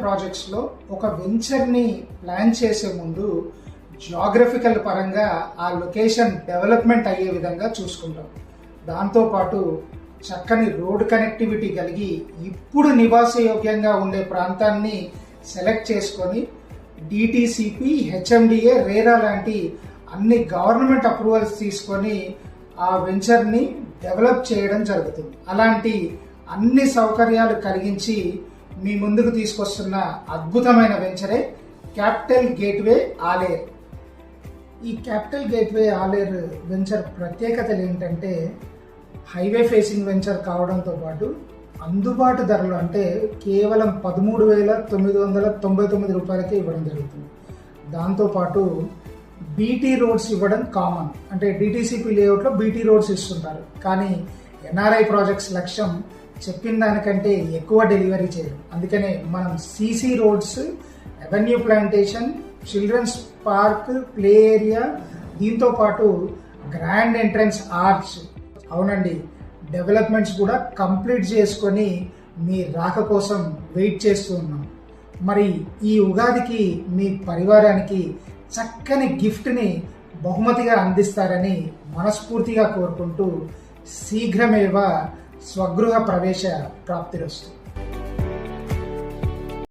ప్రాజెక్ట్స్లో ఒక వెంచర్ని ప్లాన్ చేసే ముందు జియోగ్రఫికల్ పరంగా ఆ లొకేషన్ డెవలప్మెంట్ అయ్యే విధంగా చూసుకుంటాం. దాంతోపాటు చక్కని రోడ్ కనెక్టివిటీ కలిగి ఇప్పుడు నివాసయోగ్యంగా ఉండే ప్రాంతాన్ని సెలెక్ట్ చేసుకొని డిటిసిపి, హెచ్ఎండిఏ, రేరా లాంటి అన్ని గవర్నమెంట్ అప్రూవల్స్ తీసుకొని ఆ వెంచర్ని డెవలప్ చేయడం జరుగుతుంది. అలాంటి అన్ని సౌకర్యాలు కలిగించి మీ ముందుకు తీసుకొస్తున్న అద్భుతమైన వెంచరే క్యాపిటల్ గేట్వే ఆలేర్. ఈ క్యాపిటల్ గేట్వే ఆలేర్ వెంచర్ ప్రత్యేకతలు ఏంటంటే హైవే ఫేసింగ్ వెంచర్ కావడంతో పాటు అందుబాటు ధరలు, అంటే కేవలం 13,999 రూపాయలకే ఇవ్వడం జరుగుతుంది. దాంతోపాటు బీటీ రోడ్స్ ఇవ్వడం కామన్, అంటే డిటిసిపి లేఅవుట్లో బీటీ రోడ్స్ ఇస్తుంటారు. కానీ ఎన్ఆర్ఐ ప్రాజెక్ట్స్ లక్ష్యం చెప్పిన దానికంటే ఎక్కువ డెలివరీ చేయడం. అందుకనే మనం CC roads, avenue plantation, children's park, play area, దీంతో పాటు గ్రాండ్ ఎంట్రన్స్ ఆర్చ్, అవునండి, డెవలప్మెంట్స్ కూడా కంప్లీట్ చేసుకొని మీ రాక కోసం వెయిట్ చేస్తూ ఉన్నాం. మరి ఈ ఉగాదికి మీ పరివారానికి చక్కని గిఫ్ట్ని బహుమతిగా అందిస్తారని మనస్ఫూర్తిగా కోరుకుంటూ శీఘ్రమేవ స్వగృహ ప్రవేశ ప్రాప్తిరస్తు.